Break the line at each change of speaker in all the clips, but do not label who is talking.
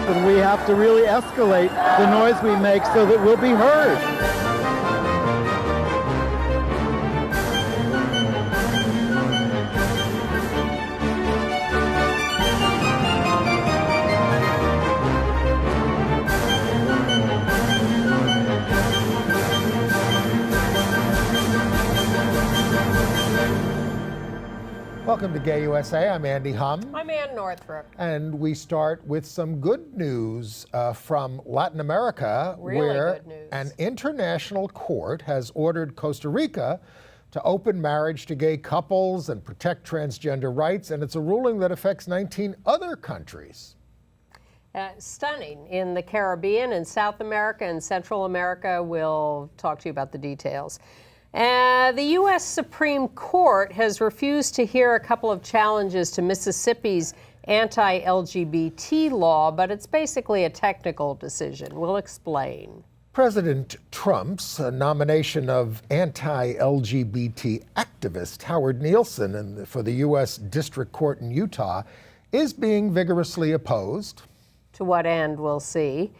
happen. We have to really escalate the noise we make so that we'll be heard.
Welcome to Gay USA. I'm Andy Hum.
I'm Ann Northrup.
And we start with some good news from Latin America, where
good news.
An international court has ordered Costa Rica to open marriage to gay couples and protect transgender rights, and it's a ruling that affects 19 other countries.
Stunning. In the Caribbean and South America and Central America, we'll talk to you about the details. The U.S. Supreme Court has refused to hear a couple of challenges to Mississippi's anti-LGBT law, but it's basically a technical decision. We'll explain.
President Trump's nomination of anti-LGBT activist Howard Nielsen for the U.S. District Court in Utah is being vigorously opposed.
To what end, we'll see.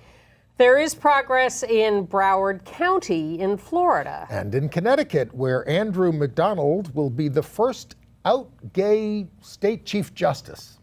There is progress in Broward County in Florida.
And in Connecticut, where Andrew McDonald will be the first out gay state chief justice.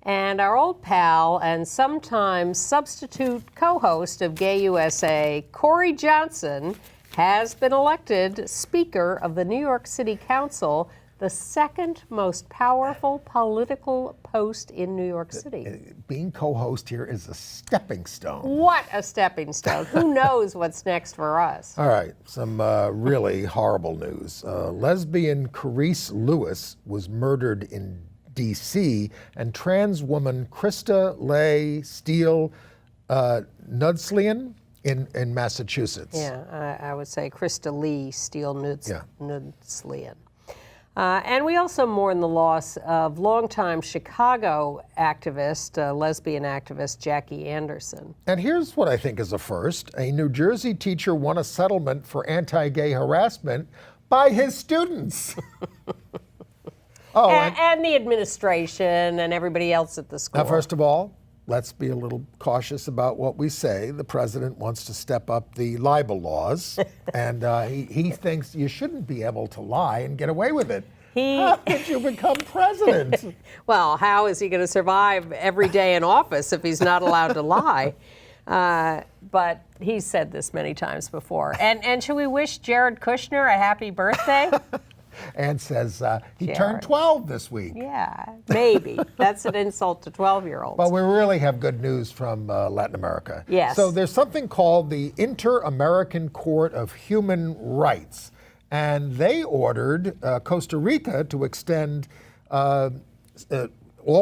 And our old pal and sometimes substitute co-host of Gay USA, Corey Johnson, has been elected Speaker of the New York City Council, the second most powerful political post in New York City.
Being co-host here is a stepping stone.
What a stepping stone. Who knows what's next for us?
All right, some really horrible news. Lesbian Carice Lewis was murdered in D.C., and trans woman Krista Leigh Steele Nudslian in Massachusetts.
Yeah, I would say Krista Lee Steele Nudslian. And we also mourn the loss of longtime Chicago activist, lesbian activist, Jackie Anderson.
And here's what I think is a first. A New Jersey teacher won a settlement for anti-gay harassment by his students.
And the administration and everybody else at the school.
Now, first of all, let's be a little cautious about what we say. The president wants to step up the libel laws, and he thinks you shouldn't be able to lie and get away with it. How did you become president?
Well, how is he going to survive every day in office if he's not allowed to lie? But he's said this many times before. And should we wish Jared Kushner a happy birthday?
And says he turned 12 this week.
Yeah, maybe. That's an insult to 12-year-olds.
But we really have good news from Latin America.
Yes.
So there's something called the Inter-American Court of Human Rights, and they ordered Costa Rica to extend all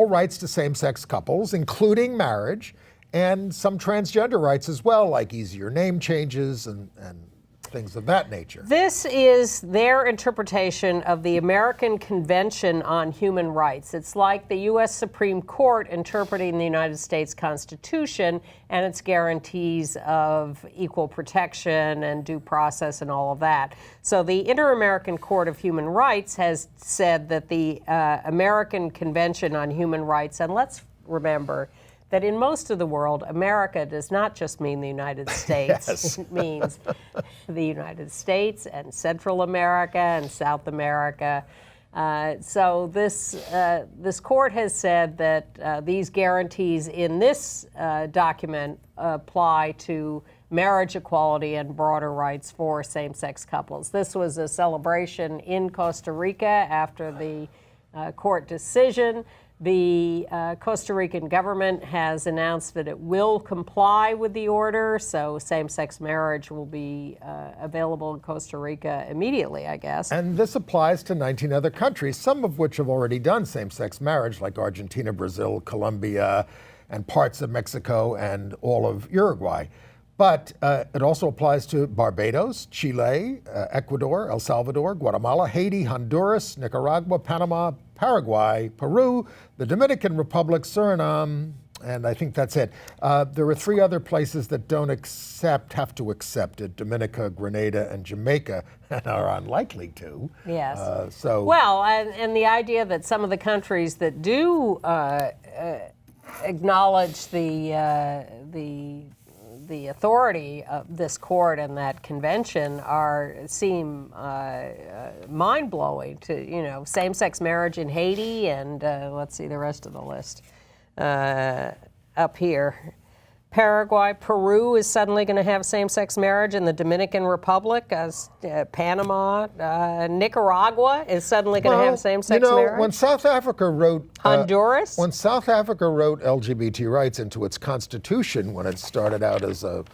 rights to same-sex couples, including marriage, and some transgender rights as well, like easier name changes and things of that nature.
This is their interpretation of the American Convention on Human Rights. It's like the U.S. Supreme Court interpreting the United States Constitution and its guarantees of equal protection and due process and all of that. So the Inter-American Court of Human Rights has said that the American Convention on Human Rights, and let's remember that in most of the world, America does not just mean the United States.
Yes.
It means the United States and Central America and South America. So this court has said that these guarantees in this document apply to marriage equality and broader rights for same-sex couples. This was a celebration in Costa Rica after the court decision. The Costa Rican government has announced that it will comply with the order, so same-sex marriage will be available in Costa Rica immediately, I guess.
And this applies to 19 other countries, some of which have already done same-sex marriage, like Argentina, Brazil, Colombia, and parts of Mexico and all of Uruguay. But it also applies to Barbados, Chile, Ecuador, El Salvador, Guatemala, Haiti, Honduras, Nicaragua, Panama, Paraguay, Peru, the Dominican Republic, Suriname, and I think that's it. There are 3 other places that don't have to accept it: Dominica, Grenada, and Jamaica, and are unlikely to.
Yes.
So
well, and the idea that some of the countries that do acknowledge the authority of this court and that convention seem mind-blowing to, same-sex marriage in Haiti and let's see the rest of the list up here. Paraguay, Peru is suddenly going to have same-sex marriage in the Dominican Republic, Panama, Nicaragua is suddenly going to have same-sex marriage.
When South Africa wrote
Honduras,
when South Africa wrote LGBT rights into its constitution when it started out as a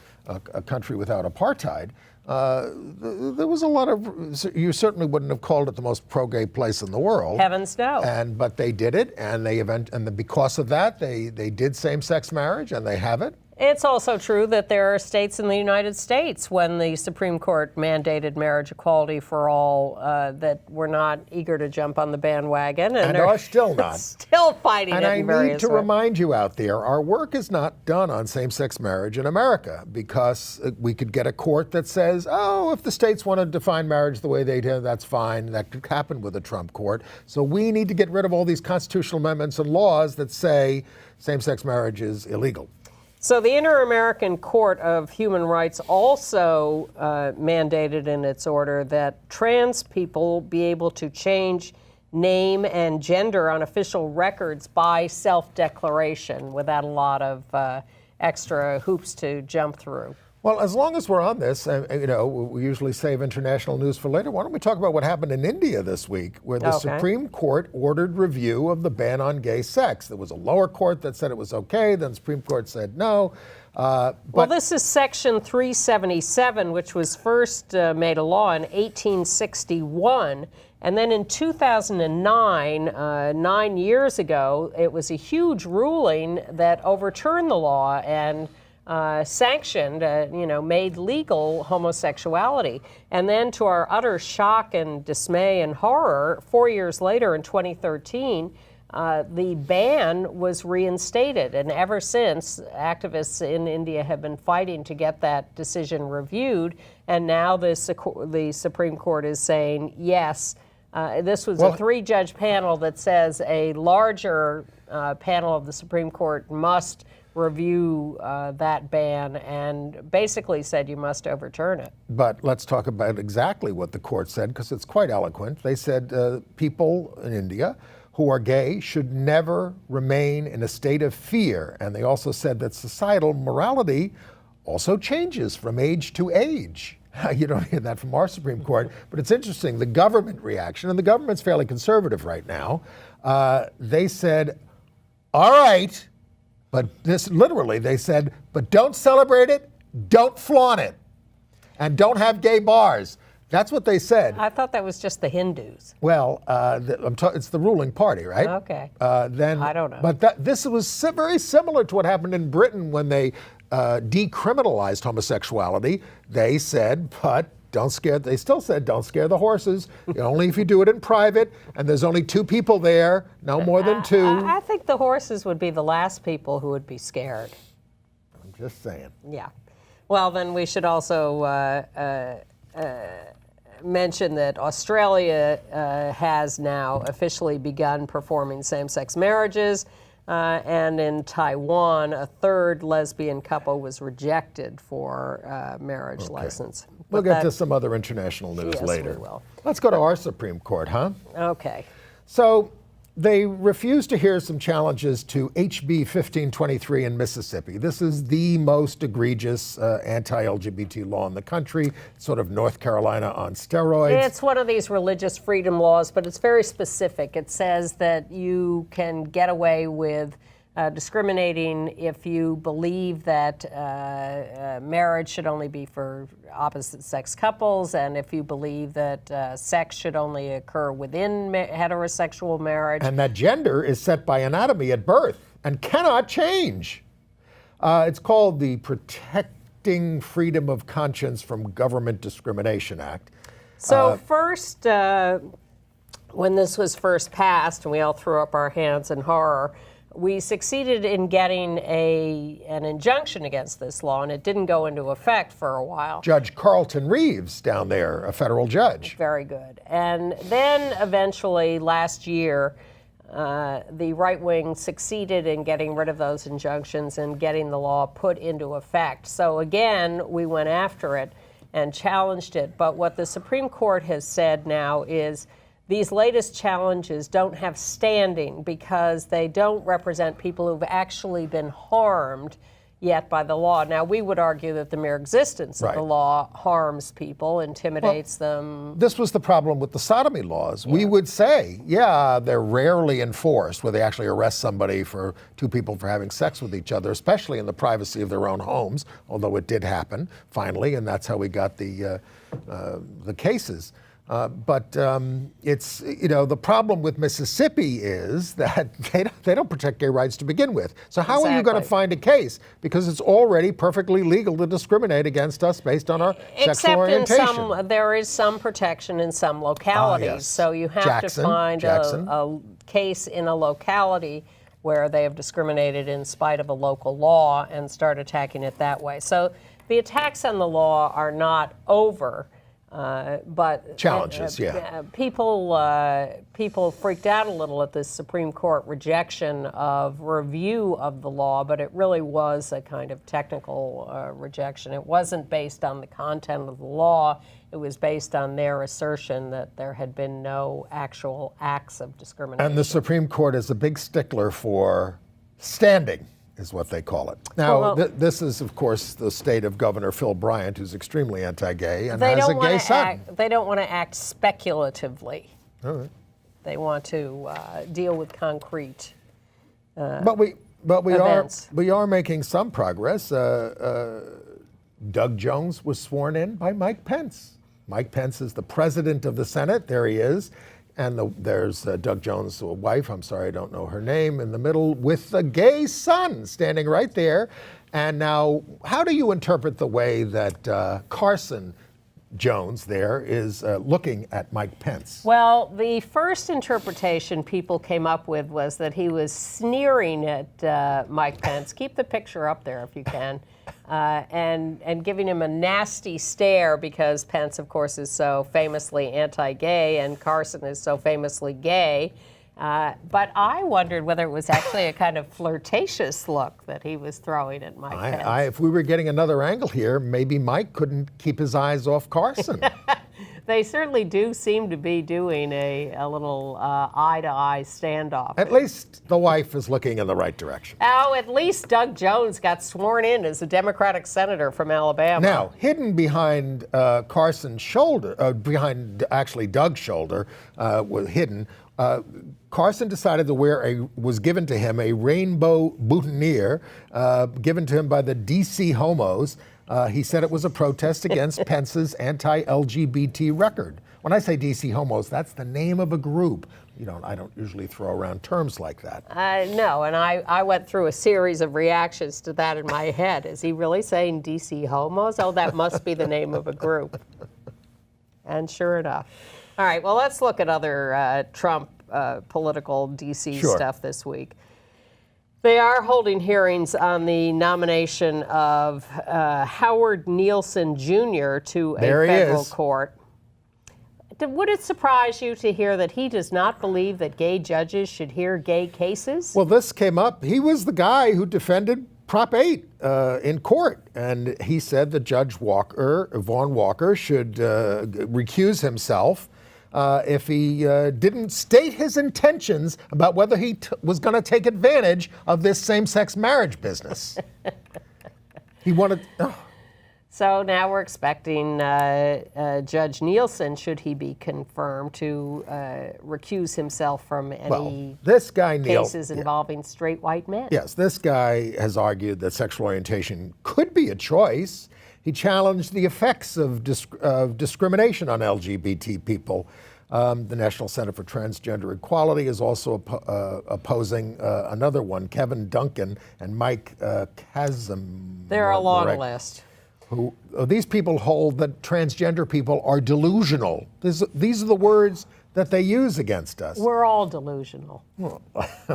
country without apartheid, there was a lot of. You certainly wouldn't have called it the most pro-gay place in the world.
Heavens no.
But they did it, and because of that, they did same-sex marriage, and they have it.
It's also true that there are states in the United States when the Supreme Court mandated marriage equality for all that were not eager to jump on the bandwagon.
And are still not.
Still fighting it in various ways.
And I need to remind you out there, our work is not done on same-sex marriage in America because we could get a court that says, oh, if the states want to define marriage the way they do, that's fine. That could happen with a Trump court. So we need to get rid of all these constitutional amendments and laws that say same-sex marriage is illegal.
So the Inter-American Court of Human Rights also mandated in its order that trans people be able to change name and gender on official records by self-declaration without a lot of extra hoops to jump through.
Well, as long as we're on this, we usually save international news for later. Why don't we talk about what happened in India this week, where the Supreme Court ordered review of the ban on gay sex. There was a lower court that said it was okay, then the Supreme Court said no.
Well, this is Section 377, which was first made a law in 1861. And then in 2009, 9 years ago, it was a huge ruling that overturned the law and sanctioned, made legal homosexuality. And then to our utter shock and dismay and horror, 4 years later in 2013, the ban was reinstated. And ever since, activists in India have been fighting to get that decision reviewed. And now the Supreme Court is saying, yes, this was a three-judge panel that says a larger panel of the Supreme Court must review that ban and basically said you must overturn it.
But let's talk about exactly what the court said, because it's quite eloquent. They said people in India who are gay should never remain in a state of fear. And they also said that societal morality also changes from age to age. You don't hear that from our Supreme Court, but it's interesting, the government reaction, and the government's fairly conservative right now, they said, all right, but this literally, they said, but don't celebrate it, don't flaunt it, and don't have gay bars. That's what they said.
I thought that was just the Hindus.
Well, it's the ruling party, right?
Okay.
Then
I don't know.
But this was very similar to what happened in Britain when they decriminalized homosexuality. They said, but they still said, don't scare the horses. Only if you do it in private, and there's only two people there, no more than two.
I think the horses would be the last people who would be scared.
I'm just saying.
Yeah. Well, then we should also mention that Australia has now officially begun performing same-sex marriages. And in Taiwan, a third lesbian couple was rejected for marriage license.
We'll get to some other international news later.
Yes, we will.
Let's go to our Supreme Court, huh?
Okay.
So they refused to hear some challenges to HB 1523 in Mississippi. This is the most egregious anti-LGBT law in the country, sort of North Carolina on steroids.
It's one of these religious freedom laws, but it's very specific. It says that you can get away with discriminating if you believe that marriage should only be for opposite-sex couples, and if you believe that sex should only occur within heterosexual marriage.
And that gender is set by anatomy at birth and cannot change. It's called the Protecting Freedom of Conscience from Government Discrimination Act.
So first, when this was first passed, and we all threw up our hands in horror, we succeeded in getting an injunction against this law, and it didn't go into effect for a while.
Judge Carlton Reeves down there, a federal judge.
Very good. And then eventually last year, the right wing succeeded in getting rid of those injunctions and getting the law put into effect. So again, we went after it and challenged it. But what the Supreme Court has said now is these latest challenges don't have standing because they don't represent people who've actually been harmed yet by the law. Now, we would argue that the mere existence of the law harms people, intimidates them.
This was the problem with the sodomy laws. We would say, yeah, they're rarely enforced, where they actually arrest somebody for two people for having sex with each other, especially in the privacy of their own homes, although it did happen, finally, and that's how we got the cases. But it's, the problem with Mississippi is that they don't protect gay rights to begin with. So how are you going to find a case? Because it's already perfectly legal to discriminate against us based on our sexual orientation.
Except there is some protection in some localities.
Yes.
So you have to find a case in a locality where they have discriminated in spite of a local law and start attacking it that way. So the attacks on the law are not over. But
challenges,
people freaked out a little at this Supreme Court rejection of review of the law, but it really was a kind of technical rejection. It wasn't based on the content of the law. It was based on their assertion that there had been no actual acts of discrimination.
And the Supreme Court is a big stickler for standing, is what they call it. Now, this is, of course, the state of Governor Phil Bryant, who's extremely anti-gay and has a gay son.
They don't want to act speculatively.
All right.
They want to deal with concrete
But we are making some progress. Doug Jones was sworn in by Mike Pence. Mike Pence is the president of the Senate. There he is. And there's Doug Jones' wife, I'm sorry, I don't know her name, in the middle with a gay son standing right there. And now, how do you interpret the way that Carson Jones there is looking at Mike Pence?
Well, the first interpretation people came up with was that he was sneering at Mike Pence. Keep the picture up there if you can. And giving him a nasty stare because Pence, of course, is so famously anti-gay and Carson is so famously gay. But I wondered whether it was actually a kind of flirtatious look that he was throwing at Mike Pence.
If we were getting another angle here, maybe Mike couldn't keep his eyes off Carson.
They certainly do seem to be doing a little eye-to-eye standoff.
At least the wife is looking in the right direction.
Oh, at least Doug Jones got sworn in as a Democratic senator from Alabama.
Now, hidden behind Carson's shoulder, behind actually Doug's shoulder, was hidden. Carson decided to was given to him a rainbow boutonniere given to him by the DC Homos. He said it was a protest against Pence's anti-LGBT record. When I say DC Homos, that's the name of a group. I don't usually throw around terms like that.
No, and I went through a series of reactions to that in my head. Is he really saying DC Homos? Oh, that must be the name of a group. And sure enough. All right, well, let's look at other Trump political DC stuff this week. They are holding hearings on the nomination of Howard Nielsen Jr. to a federal court. Would it surprise you to hear that he does not believe that gay judges should hear gay cases?
Well, this came up. He was the guy who defended Prop 8 in court, and he said that Judge Vaughn Walker should recuse himself if he didn't state his intentions about whether he was going to take advantage of this same-sex marriage business. He wanted...
So now we're expecting Judge Nielsen, should he be confirmed, to recuse himself from any cases involving straight white men.
Yes, this guy has argued that sexual orientation could be a choice. He challenged the effects of discrimination on LGBT people. The National Center for Transgender Equality is also opposing another one, Kevin Duncan and Mike Kazim.
They're a long list.
These people hold that transgender people are delusional. These are the words that they use against us.
We're all delusional.
Well,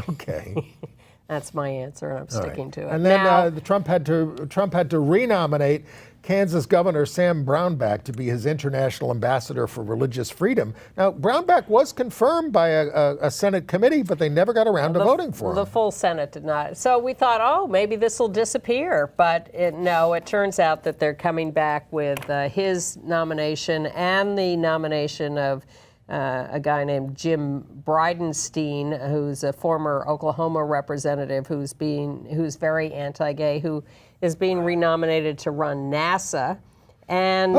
okay.
That's my answer, and I'm sticking to it.
And then Trump had to renominate Kansas Governor Sam Brownback to be his international ambassador for religious freedom. Now, Brownback was confirmed by a Senate committee, but they never got around to voting for him.
The full Senate did not. So we thought, oh, maybe this will disappear. But no, it turns out that they're coming back with his nomination and the nomination of a guy named Jim Bridenstine, who's a former Oklahoma representative who's very anti-gay, who is being renominated to run NASA, and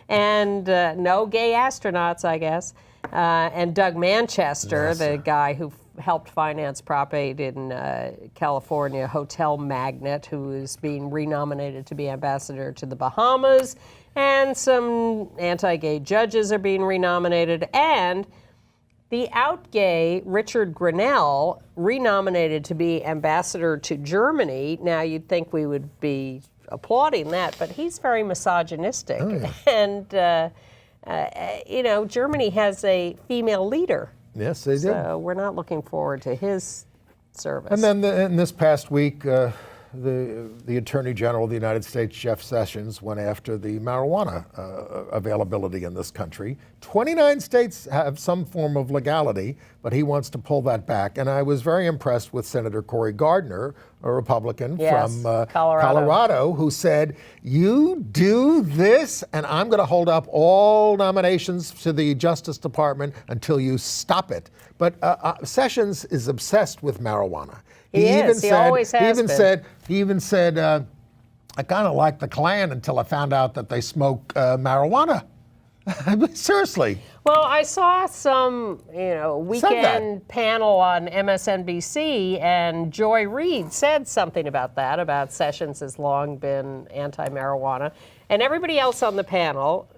and no gay astronauts, I guess, and Doug Manchester, the guy who helped finance Prop 8 in California, hotel magnate, who is being renominated to be ambassador to the Bahamas. And some anti-gay judges are being renominated. And the out-gay Richard Grenell renominated to be ambassador to Germany. Now, you'd think we would be applauding that, but he's very misogynistic. Oh, yeah. And, Germany has a female leader.
Yes, they do.
So we're not looking forward to his service.
And then in this past week, the Attorney General of the United States, Jeff Sessions, went after the marijuana availability in this country. 29 states have some form of legality, but he wants to pull that back. And I was very impressed with Senator Cory Gardner, a Republican from Colorado, who said, you do this, and I'm going to hold up all nominations to the Justice Department until you stop it. But Sessions is obsessed with marijuana. He always has been. He even said, I kind of like the Klan until I found out that they smoke marijuana. I mean, seriously.
Well, I saw some, weekend panel on MSNBC, and Joy Reid said something about that, about Sessions has long been anti-marijuana. And everybody else on the panel,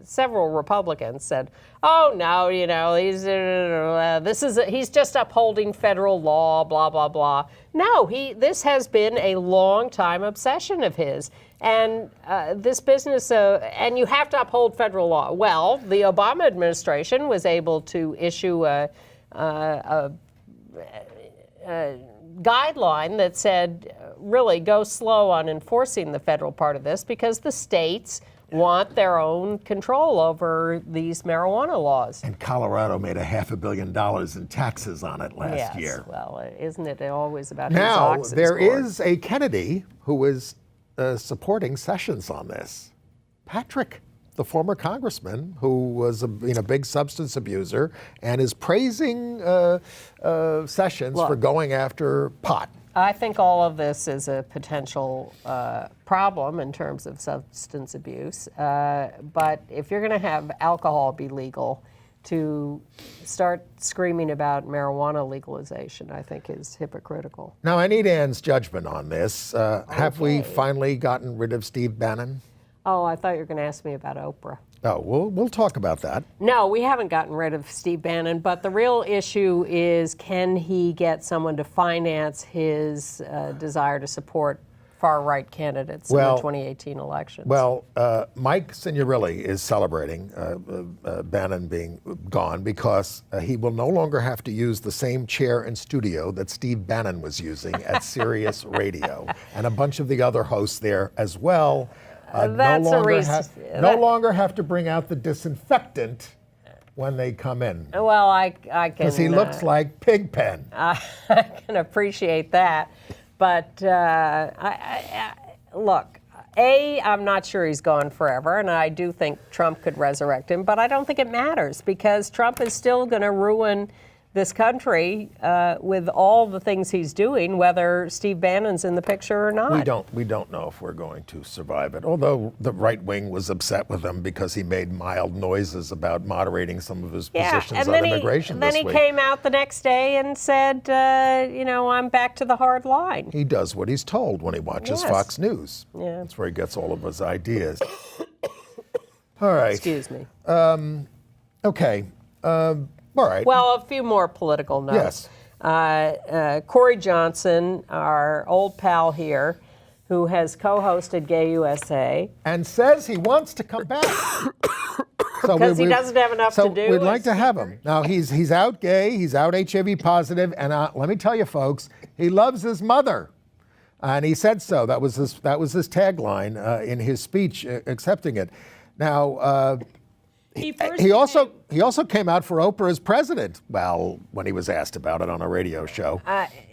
several Republicans, said, "Oh no, he's just upholding federal law, blah blah blah." No, this has been a long time obsession of his, and this business. And you have to uphold federal law. Well, the Obama administration was able to issue a guideline that said, really go slow on enforcing the federal part of this, because the states want their own control over these marijuana laws.
And Colorado made $500 million in taxes on it last year.
Well, isn't it always about
now,
his
there is a Kennedy who is supporting Sessions on this. Patrick, the former congressman who was a big substance abuser and is praising Sessions for going after pot.
I think all of this is a potential problem in terms of substance abuse. But if you're going to have alcohol be legal, to start screaming about marijuana legalization, I think, is hypocritical.
Now, I need Ann's judgment on this. Have we finally gotten rid of Steve Bannon?
Oh, I thought you were going to ask me about Oprah.
Oh, we'll talk about that.
No, we haven't gotten rid of Steve Bannon, but the real issue is, can he get someone to finance his desire to support far-right candidates in the 2018 elections?
Well, Mike Signorilli is celebrating Bannon being gone because he will no longer have to use the same chair and studio that Steve Bannon was using at Sirius Radio, and a bunch of the other hosts there as well. No longer have to bring out the disinfectant when they come in.
Well, I can...
Because he looks like Pigpen.
I can appreciate that. But look, I'm not sure he's gone forever, and I do think Trump could resurrect him, but I don't think it matters, because Trump is still going to ruin this country with all the things he's doing, whether Steve Bannon's in the picture or not.
We don't know if we're going to survive it, although the right wing was upset with him because he made mild noises about moderating some of his positions on immigration this week.
Then he came out the next day and said, I'm back to the hard line.
He does what he's told when he watches Fox News.
Yeah.
That's where he gets all of his ideas. All right.
Excuse me.
Okay. All right.
Well, a few more political notes.
Yes.
Corey Johnson, our old pal here, who has co-hosted Gay USA.
And says he wants to come back.
Because he doesn't have enough to do.
So we'd like to have him. Now, he's out gay, he's out HIV positive, and let me tell you, folks, he loves his mother. And he said so. That was his tagline in his speech accepting it. Now, he also came out for Oprah as president. Well, when he was asked about it on a radio show.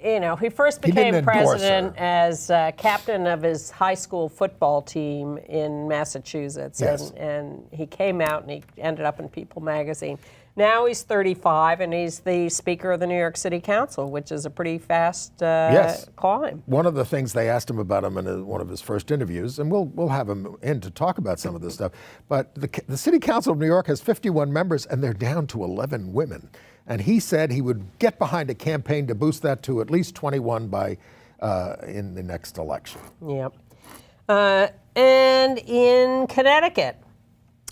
He first became president as captain of his high school football team in Massachusetts.
Yes.
And he came out and he ended up in People magazine. Now he's 35 and he's the Speaker of the New York City Council, which is a pretty fast climb.
One of the things they asked him about him in one of his first interviews, and we'll have him in to talk about some of this stuff, but the City Council of New York has 51 members and they're down to 11 women. And he said he would get behind a campaign to boost that to at least 21 in the next election.
Yep. And in Connecticut,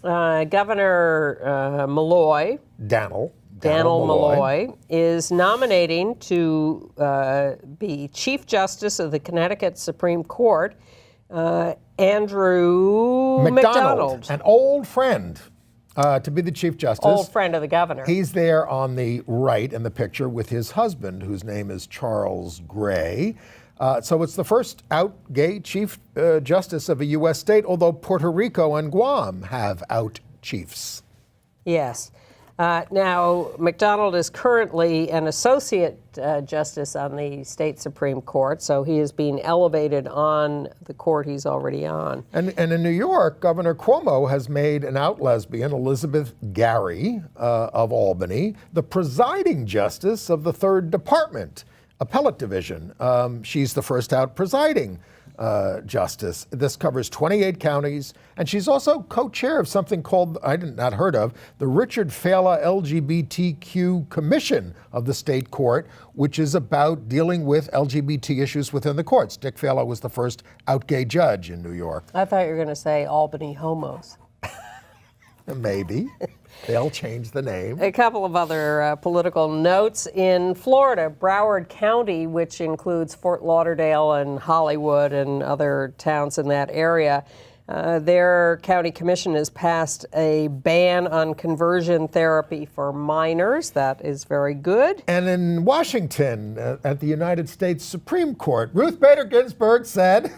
Governor Malloy,
Dannel
Malloy, is nominating to be Chief Justice of the Connecticut Supreme Court, Andrew McDonald.
An old friend, to be the Chief Justice.
Old friend of the governor.
He's there on the right in the picture with his husband, whose name is Charles Gray. So it's the first out gay Chief Justice of a U.S. state, although Puerto Rico and Guam have out chiefs.
Yes. Now, McDonald is currently an associate justice on the state Supreme Court, so he is being elevated on the court he's already on.
And in New York, Governor Cuomo has made an out lesbian, Elizabeth Gary of Albany, the presiding justice of the Third Department Appellate Division. She's the first out presiding justice. This covers 28 counties, and she's also co-chair of something called, I had not heard of, the Richard Fala LGBTQ Commission of the state court, which is about dealing with LGBT issues within the courts. Dick Fala was the first out gay judge in New York.
I thought you were going to say Albany homos.
Maybe. They'll change the name.
A couple of other political notes. In Florida, Broward County, which includes Fort Lauderdale and Hollywood and other towns in that area, their county commission has passed a ban on conversion therapy for minors. That is very good.
And in Washington, at the United States Supreme Court, Ruth Bader Ginsburg said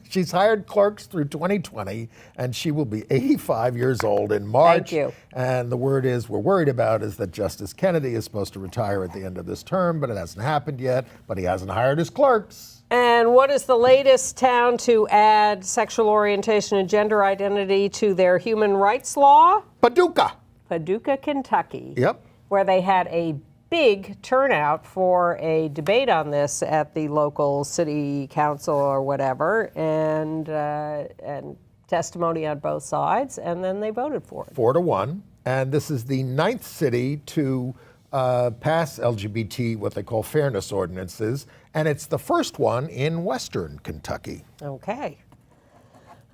she's hired clerks through 2020, and she will be 85 years old in March.
Thank you.
And the word we're worried about is that Justice Kennedy is supposed to retire at the end of this term, but it hasn't happened yet, but he hasn't hired his clerks.
And what is the latest town to add sexual orientation and gender identity to their human rights law?
Paducah.
Paducah, Kentucky.
Yep.
Where they had a big turnout for a debate on this at the local city council or whatever, and testimony on both sides, and then they voted for it.
4-1, and this is the 9th city to pass LGBT, what they call fairness ordinances, and it's the first one in Western Kentucky.
Okay.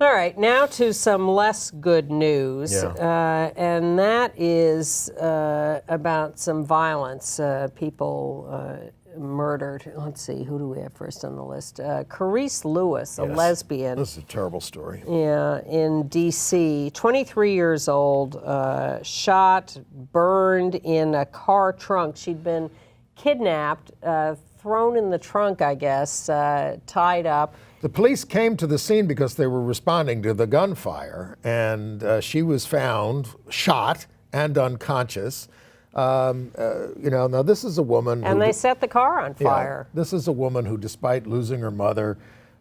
All right, now to some less good news, and that is about some violence. People murdered. Let's see, who do we have first on the list? Carice Lewis, a lesbian.
This is a terrible story.
Yeah, in D.C., 23 years old, shot, burned in a car trunk. She'd been kidnapped, thrown in the trunk, I guess, tied up.
The police came to the scene because they were responding to the gunfire, and she was found shot and unconscious. Now this is a woman
and they set the car on fire.
Yeah, this is a woman who, despite losing her mother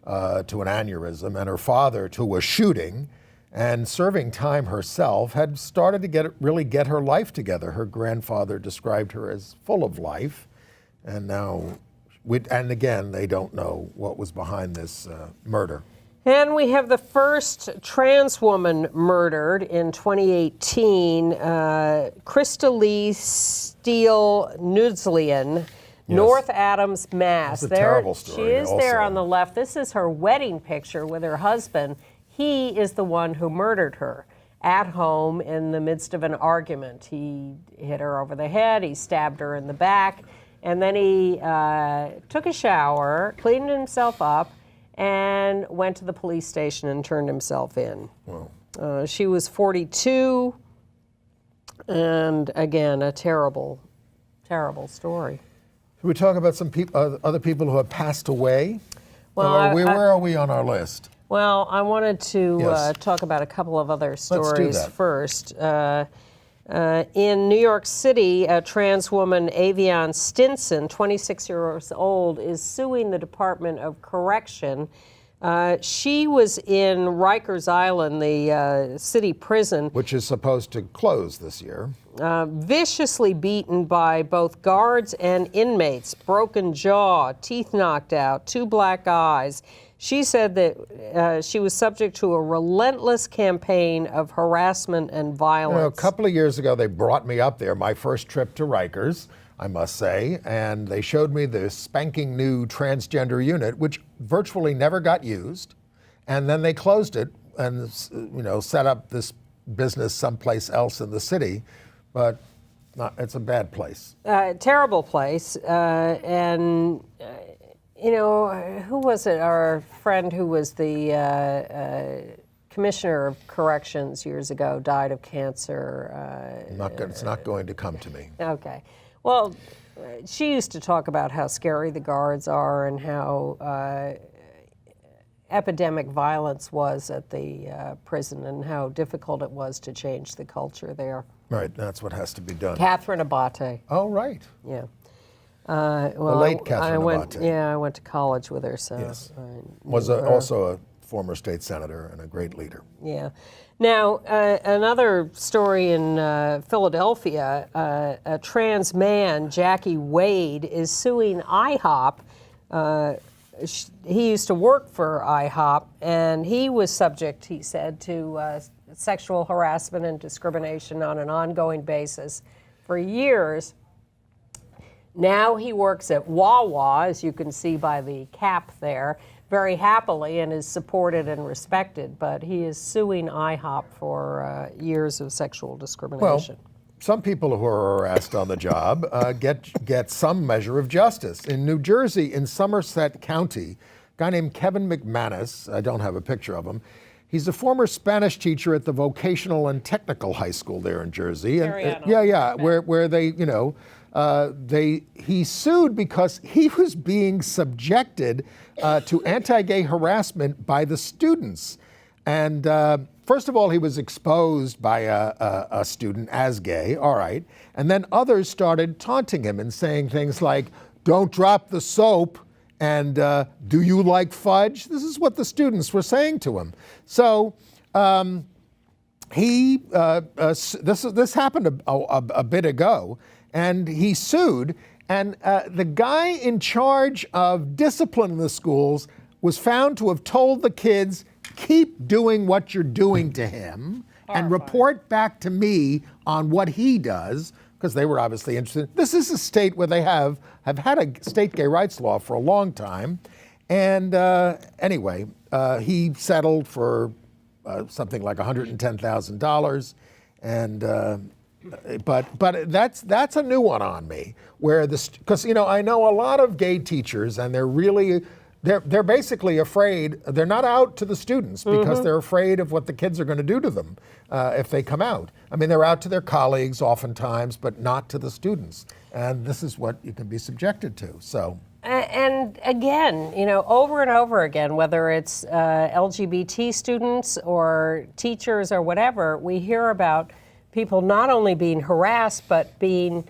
to an aneurysm and her father to a shooting and serving time herself, had started to really get her life together. Her grandfather described her as full of life, and now, and again, they don't know what was behind this murder.
And we have the first trans woman murdered in 2018, Krista Lee Steele Nudzlian, North Adams, Mass.
That's a terrible story.
She is there on the left. This is her wedding picture with her husband. He is the one who murdered her at home in the midst of an argument. He hit her over the head, he stabbed her in the back, and then he took a shower, cleaned himself up, and went to the police station and turned himself in. Wow. She was 42, and again, a terrible, terrible story.
Should we talk about some other people who have passed away?
Well,
where are we on our list?
Well, I wanted to
Yes.
talk about a couple of other
do
stories
that.
first. In New York City, a trans woman, Avion Stinson, 26 years old, is suing the Department of Correction. She was in Rikers Island, the city prison,
Which is supposed to close this year.
viciously beaten by both guards and inmates, broken jaw, teeth knocked out, 2 black eyes. She said that she was subject to a relentless campaign of harassment and violence.
A couple of years ago, they brought me up there, my first trip to Rikers, I must say, and they showed me the spanking new transgender unit, which virtually never got used. And then they closed it and, set up this business someplace else in the city. But it's a bad place.
Terrible place. Who was it? Our friend who was the commissioner of corrections years ago died of cancer.
It's not going to come to me.
Okay. Well, she used to talk about how scary the guards are and how epidemic violence was at the prison and how difficult it was to change the culture there.
Right, that's what has to be done.
Catherine Abate.
Oh, right.
Yeah.
The late Catherine Abate.
Yeah, I went to college with her, so.
Yes.
I
Was
knew her.
also a former state senator and a great leader.
Yeah. Now, another story in Philadelphia, a trans man, Jackie Wade, is suing IHOP. He used to work for IHOP, and he was subject, he said, to sexual harassment and discrimination on an ongoing basis for years. Now he works at Wawa, as you can see by the cap there, very happily and is supported and respected, but he is suing IHOP for years of sexual discrimination.
Well, some people who are harassed on the job get some measure of justice. In New Jersey, in Somerset County, a guy named Kevin McManus, I don't have a picture of him, he's a former Spanish teacher at the vocational and technical high school there in Jersey. Where they, he sued because he was being subjected to anti-gay harassment by the students. And first of all, he was exposed by a student as gay, all right. And then others started taunting him and saying things like, "Don't drop the soap," and "Do you like fudge?" This is what the students were saying to him. So this happened a bit ago, and he sued. And the guy in charge of discipline in the schools was found to have told the kids, "Keep doing what you're doing to him and report back to me on what he does," because they were obviously interested. This is a state where they have had a state gay rights law for a long time. And anyway, he settled for something like $110,000. And but that's a new one on me, where because I know a lot of gay teachers, and they're basically afraid. They're not out to the students because they're afraid of what the kids are going to do to them if they come out. I mean, they're out to their colleagues oftentimes, but not to the students. And this is what you can be subjected to. So.
And again, over and over again, whether it's LGBT students or teachers or whatever, we hear about people not only being harassed, but being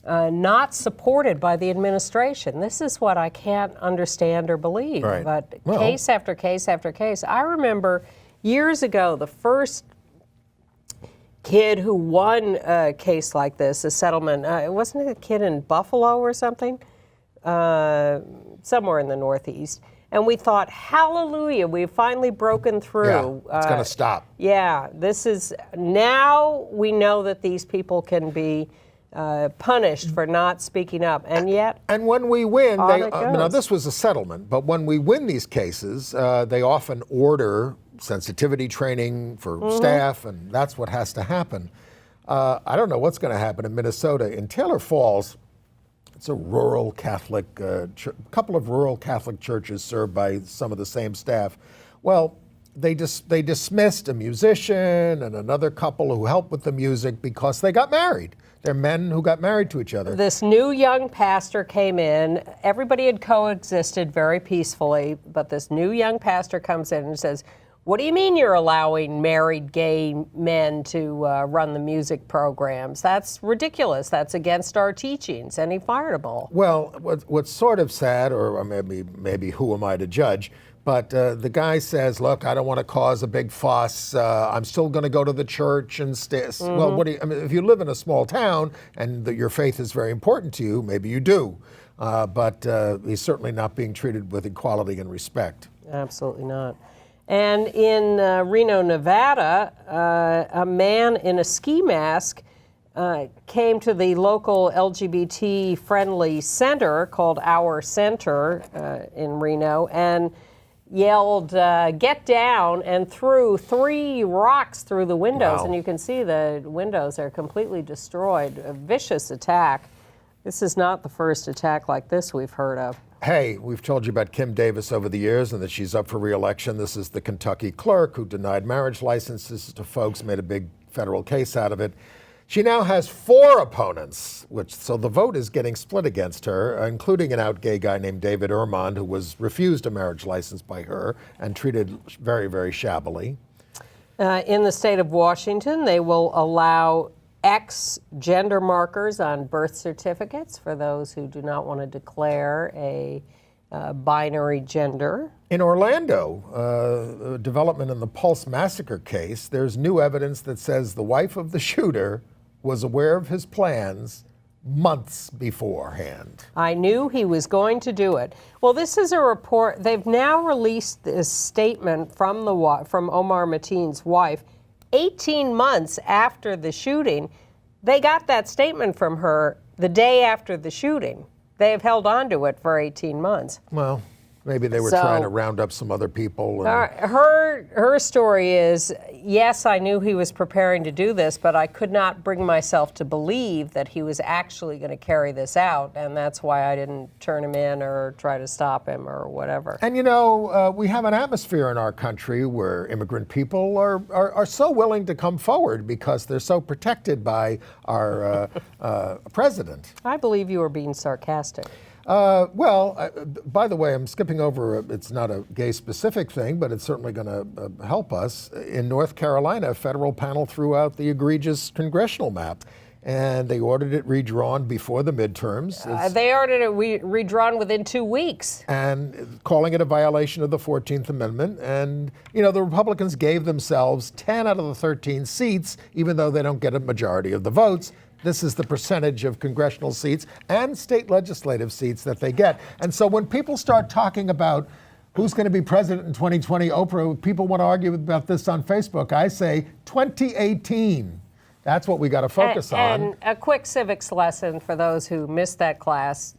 not supported by the administration. This is what I can't understand or believe.
Right.
But case after case after case. I remember years ago, the first kid who won a case like this, a settlement, wasn't it a kid in Buffalo or something? Somewhere in the Northeast. And we thought, hallelujah, we've finally broken through.
Yeah, it's going to stop.
Yeah, now we know that these people can be punished for not speaking up, and yet.
And when we win,
now
this was a settlement, but when we win these cases, they often order sensitivity training for staff, and that's what has to happen. I don't know what's going to happen in Minnesota. In Taylor Falls, it's a rural Catholic, couple of rural Catholic churches served by some of the same staff. Well, they dismissed a musician and another couple who helped with the music because they got married They're men who got married to each other.
This new young pastor came in. Everybody had coexisted very peacefully, but this new young pastor comes in and says, "What do you mean you're allowing married gay men to run the music programs? That's ridiculous. That's against our teachings." And he fired them all.
Well, what's sort of sad, or maybe who am I to judge, but the guy says, "Look, I don't want to cause a big fuss. I'm still going to go to the church and stay." Well, if you live in a small town and your faith is very important to you, maybe you do. But he's certainly not being treated with equality and respect.
Absolutely not. And in Reno, Nevada, a man in a ski mask came to the local LGBT-friendly center called Our Center in Reno and yelled, "Get down," and threw 3 rocks through the windows.
Wow.
And you can see the windows are completely destroyed. A vicious attack. This is not the first attack like this we've heard of.
Hey, we've told you about Kim Davis over the years and that she's up for re-election. This is the Kentucky clerk who denied marriage licenses to folks, made a big federal case out of it. She now has 4 opponents, so the vote is getting split against her, including an out gay guy named David Ermond, who was refused a marriage license by her and treated very, very shabbily.
In the state of Washington, they will allow X gender markers on birth certificates for those who do not want to declare a binary gender.
In Orlando, a development in the Pulse massacre case, there's new evidence that says the wife of the shooter was aware of his plans months beforehand.
I knew he was going to do it. Well, this is a report. They've now released this statement from Omar Mateen's wife 18 months after the shooting. They got that statement from her the day after the shooting. They have held on to it for 18 months.
Well, maybe they were trying to round up some other people.
Her story is, yes, I knew he was preparing to do this, but I could not bring myself to believe that he was actually going to carry this out, and that's why I didn't turn him in or try to stop him or whatever.
And you know, we have an atmosphere in our country where immigrant people are so willing to come forward because they're so protected by our president.
I believe you were being sarcastic.
By the way, I'm skipping over, it's not a gay-specific thing, but it's certainly going to help us. In North Carolina, a federal panel threw out the egregious congressional map, and they ordered it redrawn before the midterms.
They ordered it redrawn within 2 weeks.
And calling it a violation of the 14th Amendment. And, you know, the Republicans gave themselves 10 out of the 13 seats, even though they don't get a majority of the votes. This is the percentage of congressional seats and state legislative seats that they get. And so when people start talking about who's going to be president in 2020, Oprah, people want to argue about this on Facebook. I say 2018. That's what we got to focus on.
And a quick civics lesson for those who missed that class.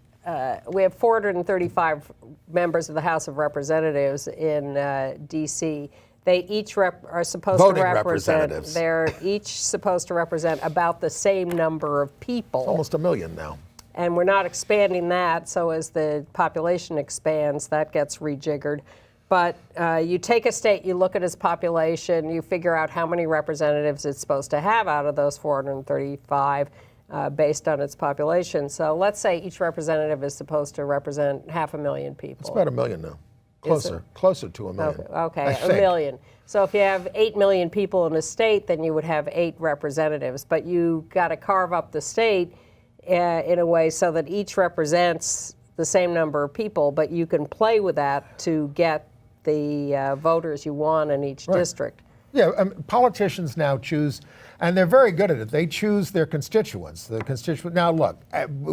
We have 435 members of the House of Representatives in D.C. They each are supposed to represent. They're each supposed to represent about the same number of people.
It's almost 1 million now.
And we're not expanding that, so as the population expands, that gets rejiggered. But you take a state, you look at its population, you figure out how many representatives it's supposed to have out of those 435 based on its population. So let's say each representative is supposed to represent 500,000 people.
It's about 1 million now. Closer to 1 million.
Okay, 1 million. So if you have 8 million people in a state, then you would have 8 representatives. But you got to carve up the state in a way so that each represents the same number of people, but you can play with that to get the voters you want in each district.
Yeah, politicians now choose, and they're very good at it. They choose their constituents. Now, look,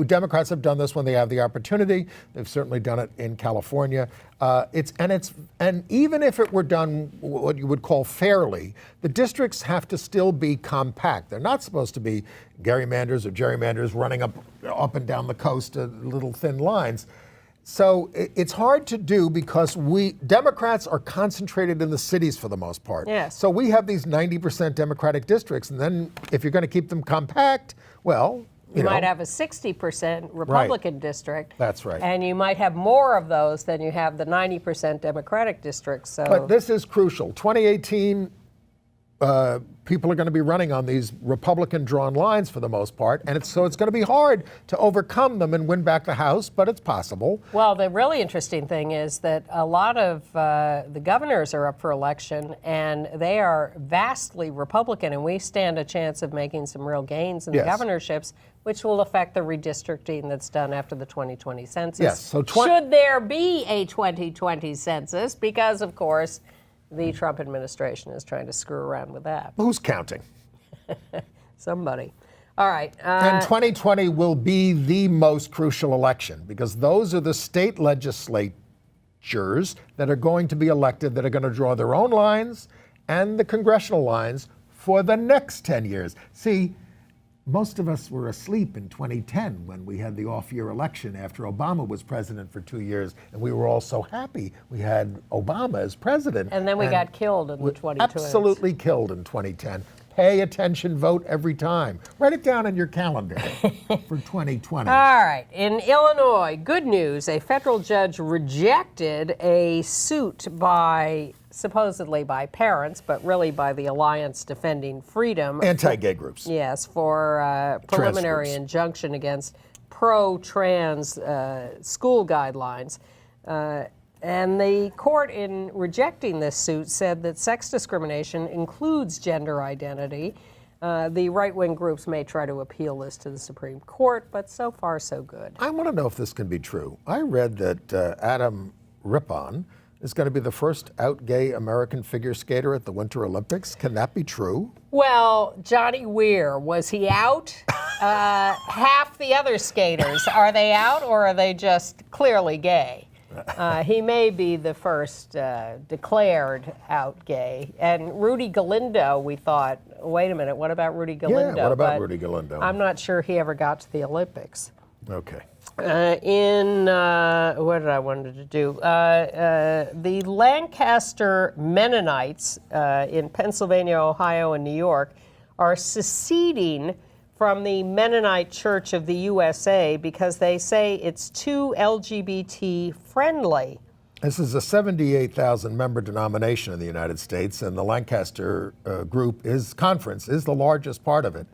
Democrats have done this when they have the opportunity. They've certainly done it in California. And even if it were done what you would call fairly, the districts have to still be compact. They're not supposed to be gerrymanders or gerrymanders running up and down the coast at little thin lines. So it's hard to do because Democrats are concentrated in the cities for the most part.
Yes.
So we have these 90% Democratic districts, and then if you're going to keep them compact, well,
you might have a 60% Republican district.
That's right.
And you might have more of those than you have the 90% Democratic districts. So.
But this is crucial. 2018, people are going to be running on these Republican-drawn lines for the most part, and so it's going to be hard to overcome them and win back the House, but it's possible.
Well, the really interesting thing is that a lot of the governors are up for election, and they are vastly Republican, and we stand a chance of making some real gains in the governorships, which will affect the redistricting that's done after the 2020 census.
Yes, so
should there be a 2020 census? Because, of course, the Trump administration is trying to screw around with that.
Who's counting?
Somebody. All right.
And 2020 will be the most crucial election because those are the state legislatures that are going to be elected that are going to draw their own lines and the congressional lines for the next 10 years. See, most of us were asleep in 2010 when we had the off-year election after Obama was president for 2 years, and we were all so happy we had Obama as president.
And then we got killed in the 2020.
Absolutely killed in 2010. Pay attention, vote every time. Write it down in your calendar for 2020.
All right. In Illinois, good news. A federal judge rejected a suit supposedly by parents, but really by the Alliance Defending Freedom.
Anti-gay groups.
Yes, for preliminary injunction against pro-trans school guidelines. And the court, in rejecting this suit, said that sex discrimination includes gender identity. The right-wing groups may try to appeal this to the Supreme Court, but so far, so good.
I want to know if this can be true. I read that Adam Rippon is going to be the first out gay American figure skater at the Winter Olympics. Can that be true?
Well, Johnny Weir, was he out? Half the other skaters, are they out or are they just clearly gay? He may be the first declared out gay. And Rudy Galindo, we thought, wait a minute, what about Rudy Galindo?
Yeah, what about Rudy Galindo?
I'm not sure he ever got to the Olympics.
Okay.
What did I wanted to do? The Lancaster Mennonites in Pennsylvania, Ohio, and New York are seceding from the Mennonite Church of the USA because they say it's too LGBT friendly.
This is a 78,000 member denomination in the United States, and the Lancaster conference is the largest part of it.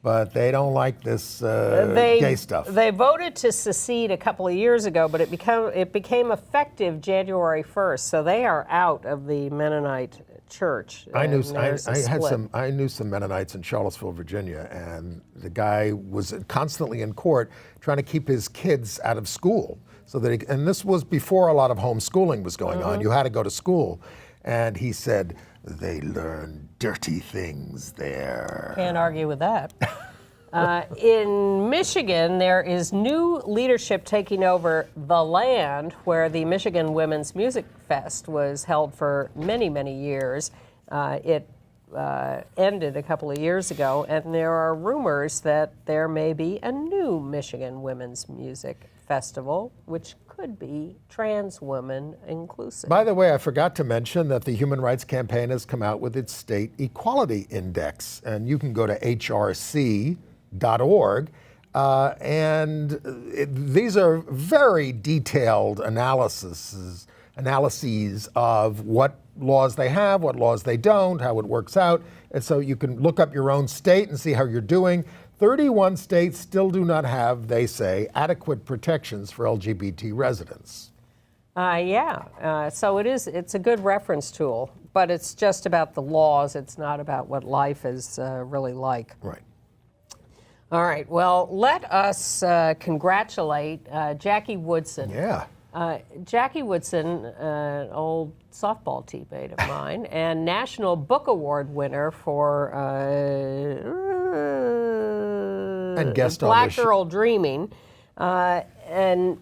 But they don't like this gay stuff.
They voted to secede a couple of years ago, but it became effective January 1st. So they are out of the Mennonite Church.
I knew some Mennonites in Charlottesville, Virginia, and the guy was constantly in court trying to keep his kids out of school. And this was before a lot of homeschooling was going on. You had to go to school. And he said, they learn dirty things there.
Can't argue with that. In Michigan, there is new leadership taking over the land where the Michigan Women's Music Fest was held for many, many years. It ended a couple of years ago, and there are rumors that there may be a new Michigan Women's Music Festival, which could be trans woman inclusive.
By the way, I forgot to mention that the Human Rights Campaign has come out with its state equality index, and you can go to hrc.org, these are very detailed analyses of what laws they have, what laws they don't, how it works out, and so you can look up your own state and see how you're doing. 31 states still do not have, they say, adequate protections for LGBT residents.
So it's a good reference tool, but it's just about the laws. It's not about what life is really like.
Right.
All right. Well, let us congratulate Jackie Woodson.
Yeah.
Jackie Woodson, an old softball teammate of mine, and National Book Award winner for
and guest
Black
on the
Girl Dreaming. And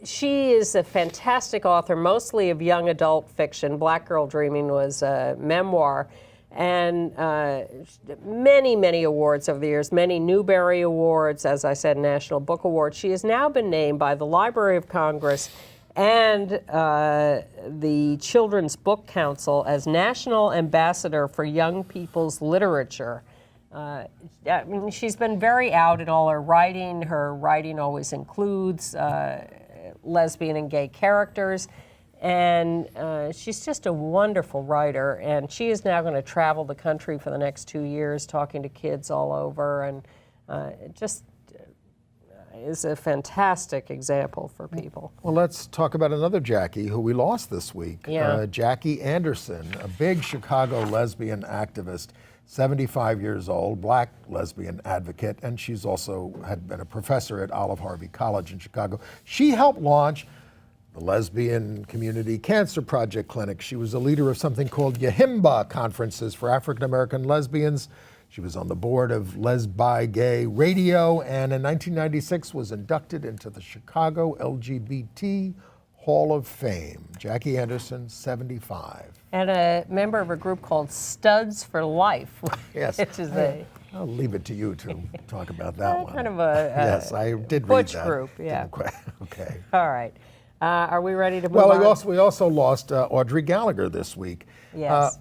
she is a fantastic author, mostly of young adult fiction. Black Girl Dreaming was a memoir. And many, many awards over the years, many Newbery Awards, as I said, National Book Award. She has now been named by the Library of Congress and the Children's Book Council as National Ambassador for Young People's Literature. She's been very out in all her writing. Her writing always includes lesbian and gay characters. And she's just a wonderful writer, and she is now going to travel the country for the next 2 years talking to kids all over, and it just is a fantastic example for people.
Well, let's talk about another Jackie who we lost this week.
Yeah.
Jackie Anderson, a big Chicago lesbian activist, 75 years old, black lesbian advocate, and she's also had been a professor at Olive Harvey College in Chicago. She helped launch the Lesbian Community Cancer Project Clinic. She was a leader of something called Yahimba conferences for African American lesbians. She was on the board of Lesbi Gay Radio, and in 1996 was inducted into the Chicago LGBT Hall of Fame. Jackie Anderson, 75.
And a member of a group called Studs for Life,
Yes.
which is
I'll leave it to you to talk about that one.
kind of a
yes, I did read
butch
that.
group, yeah.
Didn't quite- okay.
All right. Are we ready to move
Well,
on?
we also lost Audrey Gallagher this week.
Yes.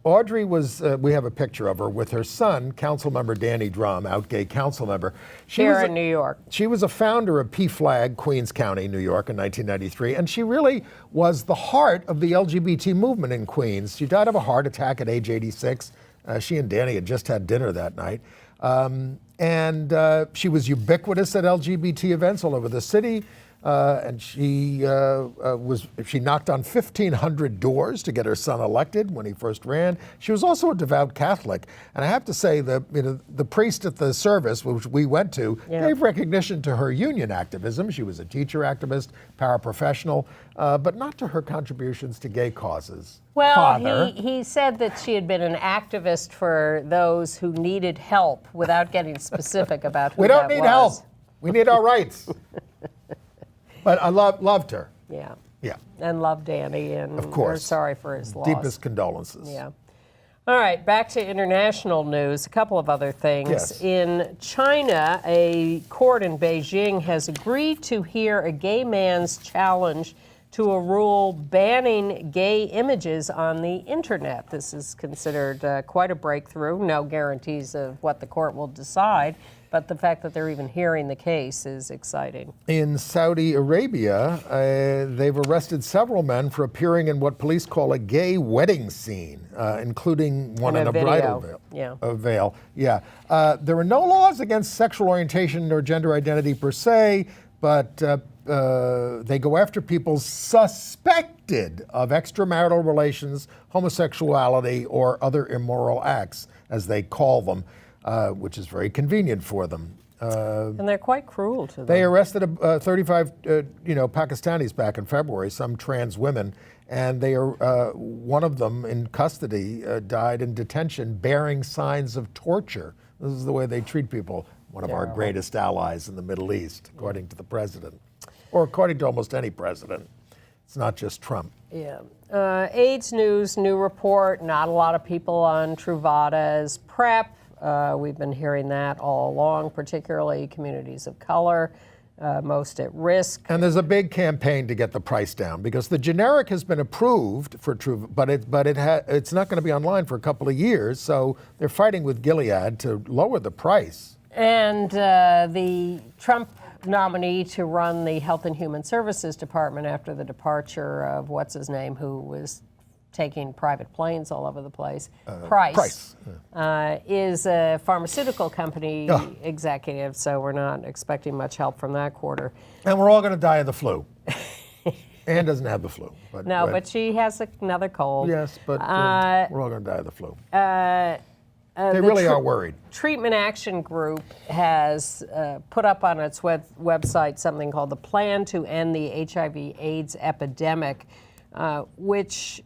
Audrey was, we have a picture of her with her son, Councilmember Danny Drum, out gay council member.
Here in New York.
She was a founder of PFLAG, Queens County, New York in 1993, and she really was the heart of the LGBT movement in Queens. She died of a heart attack at age 86. She and Danny had just had dinner that night. And she was ubiquitous at LGBT events all over the city. And she knocked on 1,500 doors to get her son elected when he first ran. She was also a devout Catholic, and I have to say the priest at the service, which we went to, gave recognition to her union activism. She was a teacher activist, paraprofessional, but not to her contributions to gay causes.
Well, he said that she had been an activist for those who needed help, without getting specic about who
We don't
that
need
was.
help. We need our rights. But I loved her.
Yeah.
Yeah.
And loved Danny, and
Of course.
we're sorry for his loss.
Deepest condolences.
Yeah. All right, back to international news. A couple of other things.
Yes.
In China, a court in Beijing has agreed to hear a gay man's challenge to a rule banning gay images on the internet. This is considered quite a breakthrough. No guarantees of what the court will decide, but the fact that they're even hearing the case is exciting.
In Saudi Arabia, they've arrested several men for appearing in what police call a gay wedding scene, including one in a bridal veil.
Yeah.
A veil. Yeah. There are no laws against sexual orientation or gender identity per se, but they go after people suspected of extramarital relations, homosexuality, or other immoral acts, as they call them, which is very convenient for them.
And they're quite cruel to them.
They arrested 35 Pakistanis back in February, some trans women, and they are one of them in custody died in detention bearing signs of torture. This is the way they treat people. One of our greatest allies in the Middle East, according to the president, or according to almost any president. It's not just Trump.
Yeah. AIDS news, new report. Not a lot of people on Truvada's PrEP. We've been hearing that all along, particularly communities of color, most at risk.
And there's a big campaign to get the price down because the generic has been approved for Truvada, but it's not going to be online for a couple of years. So they're fighting with Gilead to lower the price.
And the Trump nominee to run the Health and Human Services Department after the departure of what's his name, who was taking private planes all over the place, Price. Is a pharmaceutical company executive, so we're not expecting much help from that quarter.
And we're all going to die of the flu. Anne doesn't have the flu.
But she has another cold.
Yes, but we're all going to die of the flu. They really are worried.
Treatment Action Group has put up on its website something called the Plan to End the HIV/AIDS Epidemic, which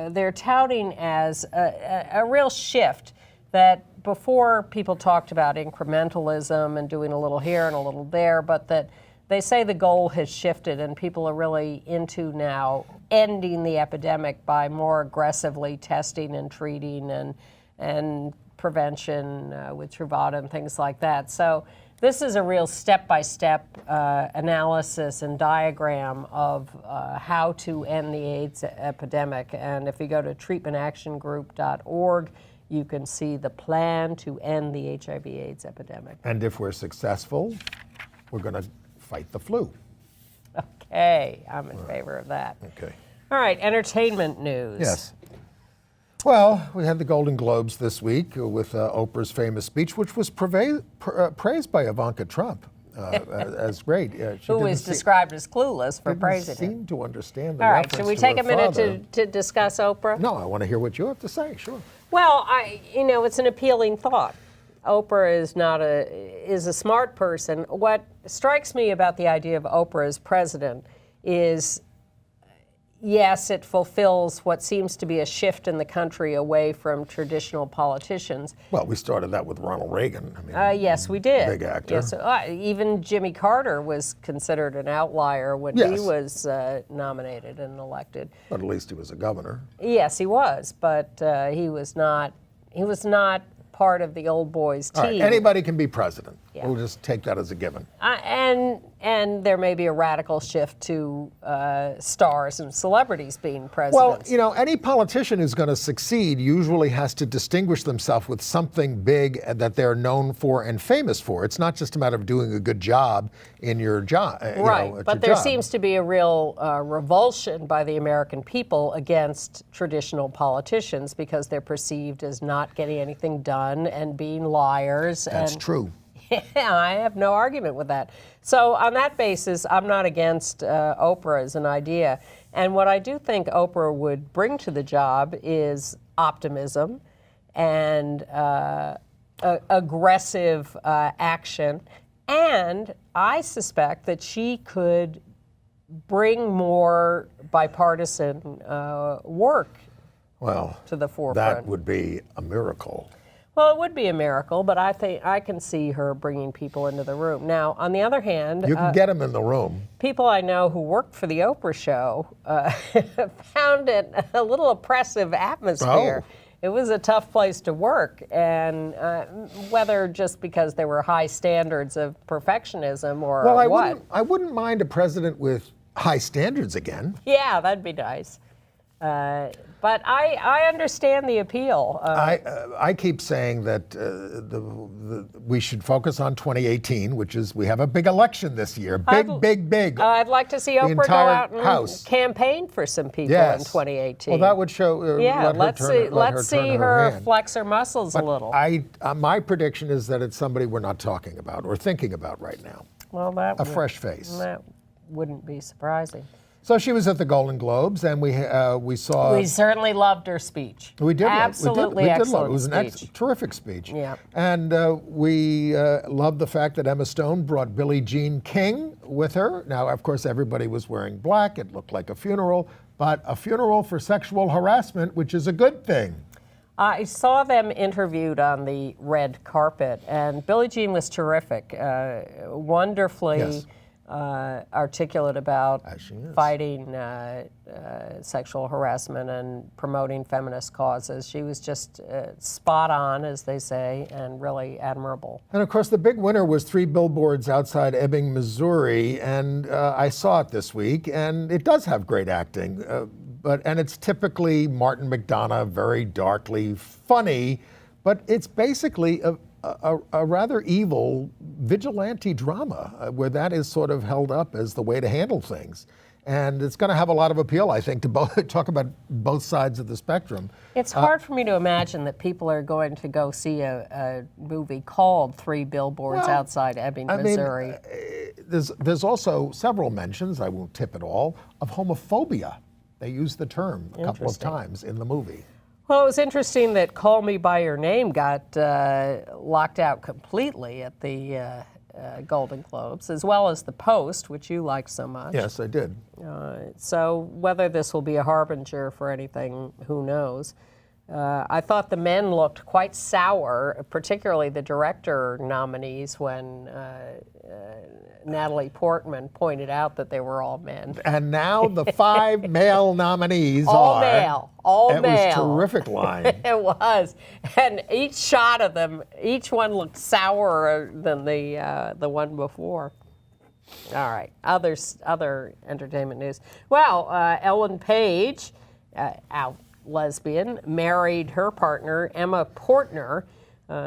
they're touting as a real shift, that before people talked about incrementalism and doing a little here and a little there, but that they say the goal has shifted and people are really into now ending the epidemic by more aggressively testing and treating and prevention with Truvada and things like that. So this is a real step-by-step analysis and diagram of how to end the AIDS epidemic. And if you go to treatmentactiongroup.org, you can see the plan to end the HIV/AIDS epidemic.
And if we're successful, we're going to fight the flu.
Okay, I'm in favor of that.
Okay.
All right, entertainment news.
Yes. Well, we had the Golden Globes this week with Oprah's famous speech, which was praised by Ivanka Trump as great.
Who was described as clueless for president.
Seem to understand the
All right,
reference
should we
to
take
her
a minute
father.
to discuss Oprah?
No, I want to hear what you have to say. Sure.
Well, it's an appealing thought. Oprah is a smart person. What strikes me about the idea of Oprah as president is, yes, it fulfills what seems to be a shift in the country away from traditional politicians.
Well, we started that with Ronald Reagan. I mean,
Yes, we did.
Big actor.
Yes, even Jimmy Carter was considered an outlier when he was nominated and elected.
But at least he was a governor.
Yes, he was, but he was not part of the old boys team.
All right, anybody can be president.
Yeah.
We'll just take that as a given.
And there may be a radical shift to stars and celebrities being
Well,
presidents.
any politician who's going to succeed usually has to distinguish themselves with something big that they're known for and famous for. It's not just a matter of doing a good job in your job.
Right, but there seems to be a real revulsion by the American people against traditional politicians because they're perceived as not getting anything done and being liars.
That's true.
Yeah, I have no argument with that. So on that basis, I'm not against Oprah as an idea. And what I do think Oprah would bring to the job is optimism and aggressive action. And I suspect that she could bring more bipartisan work to the forefront.
That would be a miracle.
Well, it would be a miracle, but I think I can see her bringing people into the room. Now, on the other hand,
You can get them in the room.
people I know who worked for the Oprah show found it a little oppressive atmosphere.
Oh.
It was a tough place to work, and whether just because there were high standards of perfectionism or
Well, I wouldn't mind a president with high standards again.
Yeah, that'd be nice. But I understand the appeal.
I keep saying that we should focus on 2018, which is we have a big election this year. Big.
I'd like to see Oprah go
entire
out and
House.
campaign for some people
Yes.
in 2018.
Well, that would show.
Let's see her flex her muscles a little.
My prediction is that it's somebody we're not talking about or thinking about right now.
Well,
A fresh face.
That wouldn't be surprising.
So she was at the Golden Globes, and we saw.
We certainly loved her speech.
We did.
Absolutely
we did love
excellent
it. It was an
speech.
terrific speech.
Yeah.
And we loved the fact that Emma Stone brought Billie Jean King with her. Now, of course, everybody was wearing black. It looked like a funeral, but a funeral for sexual harassment, which is a good thing.
I saw them interviewed on the red carpet, and Billie Jean was terrific, wonderfully
Yes.
articulate about
As she is.
fighting sexual harassment and promoting feminist causes. She was just spot on, as they say, and really admirable.
And of course, the big winner was 3 billboards outside Ebbing, Missouri, and I saw it this week, and it does have great acting, and it's typically Martin McDonagh, very darkly funny, but it's basically a rather evil vigilante drama where that is sort of held up as the way to handle things. And it's going to have a lot of appeal, I think, to talk about both sides of the spectrum.
It's hard for me to imagine that people are going to go see a movie called 3 Billboards Outside Ebbing, Missouri.
There's also several mentions, I won't tip it all, of homophobia. They use the term a couple of times in the movie.
Well, it was interesting that Call Me By Your Name got locked out completely at the Golden Globes, as well as The Post, which you liked so much.
Yes, I did.
So whether this will be a harbinger for anything, who knows. I thought the men looked quite sour, particularly the director nominees, when Natalie Portman pointed out that they were all men.
And now the 5 male nominees
All
are.
male. All male.
It was a terrific line.
It was. And each shot of them, each one looked sourer than the one before. All right. Other entertainment news. Well, Ellen Page, out lesbian, married her partner, Emma Portner,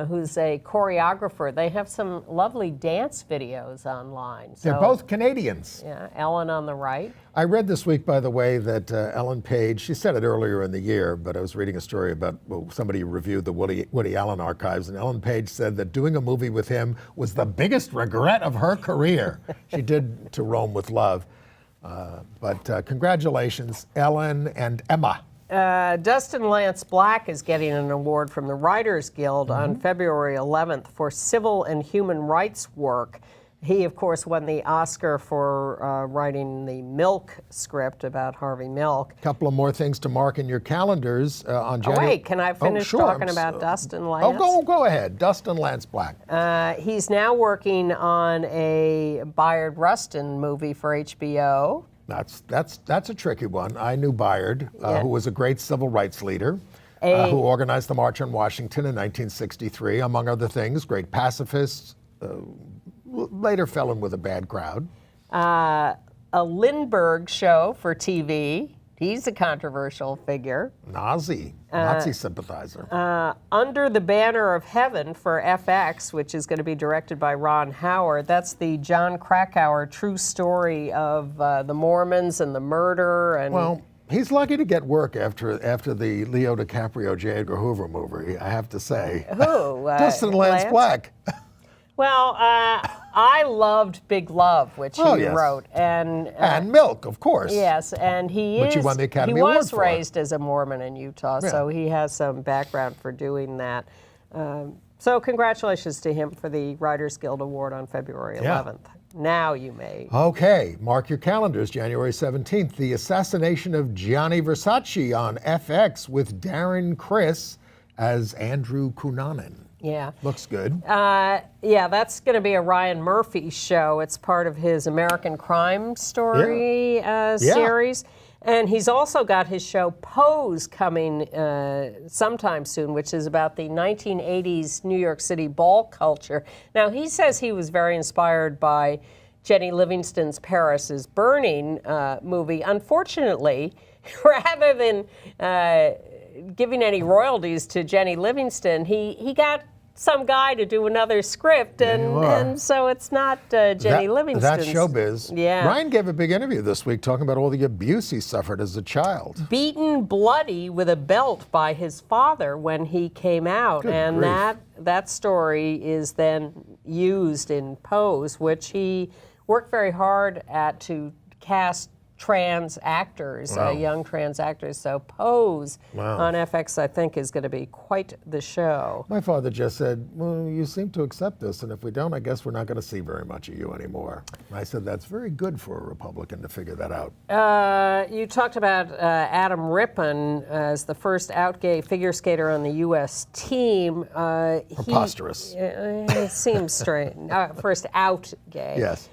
who's a choreographer. They have some lovely dance videos online.
They're both Canadians.
Yeah, Ellen on the right.
I read this week, by the way, that Ellen Page, she said it earlier in the year, but I was reading a story about somebody reviewed the Woody Allen archives, and Ellen Page said that doing a movie with him was the biggest regret of her career. She did To Rome with Love. But congratulations, Ellen and Emma.
Dustin Lance Black is getting an award from the Writers Guild on February 11th for civil and human rights work. He, of course, won the Oscar for writing the Milk script about Harvey Milk.
A couple of more things to mark in your calendars on January.
Oh, wait, can I finish talking about Dustin Lance?
Oh, go ahead. Dustin Lance Black.
He's now working on a Bayard Rustin movie for HBO.
That's a tricky one. I knew Bayard, who was a great civil rights leader, who organized the March on Washington in 1963, among other things. Great pacifist. Later fell in with a bad crowd.
A Lindbergh show for TV. He's a controversial figure.
Nazi sympathizer.
Under the Banner of Heaven for FX, which is going to be directed by Ron Howard. That's the John Krakauer true story of the Mormons and the murder. And
well, he's lucky to get work after the Leo DiCaprio J. Edgar Hoover movie, I have to say.
Who?
Dustin Lance Black.
Well, I loved Big Love, which he wrote, and
Milk, of course.
Yes, and
which he won the Academy Award
was raised as a Mormon in Utah, so he has some background for doing that. So congratulations to him for the Writers Guild Award on February 11th. Now you may.
Okay, mark your calendars, January 17th. The Assassination of Gianni Versace on FX with Darren Criss as Andrew Cunanan.
Yeah.
Looks good.
Yeah, that's going to be a Ryan Murphy show. It's part of his American Crime Story series. And he's also got his show Pose coming sometime soon, which is about the 1980s New York City ball culture. Now, he says he was very inspired by Jenny Livingston's Paris is Burning movie. Unfortunately, rather than giving any royalties to Jenny Livingston, he got some guy to do another script, and so it's not Jenny Livingston's.
That's showbiz.
Yeah.
Ryan gave a big interview this week talking about all the abuse he suffered as a child.
Beaten bloody with a belt by his father when he came out.
Good
and
grief.
that story is then used in Pose, which he worked very hard at to cast trans actors, young trans actors. So Pose on FX, I think, is going to be quite the show.
My father just said, well, you seem to accept this, and if we don't, I guess we're not going to see very much of you anymore. I said, that's very good for a Republican to figure that out.
You talked about Adam Rippon as the first out gay figure skater on the U.S. team.
Preposterous.
It seems strange. First out gay.
Yes.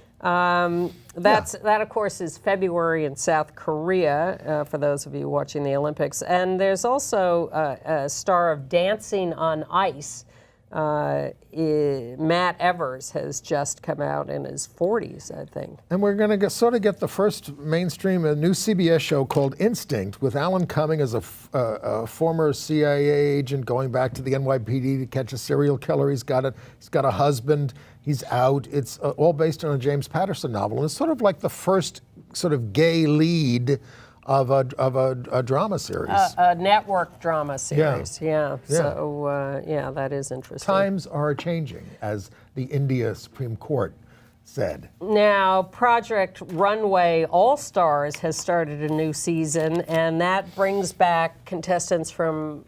That, of course, is February in South Korea, for those of you watching the Olympics. And there's also a star of Dancing on Ice. Matt Evers has just come out in his 40s, I think.
And we're going to sort of get the first mainstream, a new CBS show called Instinct, with Alan Cumming as a former CIA agent going back to the NYPD to catch a serial killer. He's got a husband. He's out. It's all based on a James Patterson novel. And it's sort of like the first sort of gay lead of a drama series.
A network drama series, yeah. So, that is interesting.
Times are changing, as the India Supreme Court said.
Now, Project Runway All-Stars has started a new season, and that brings back contestants from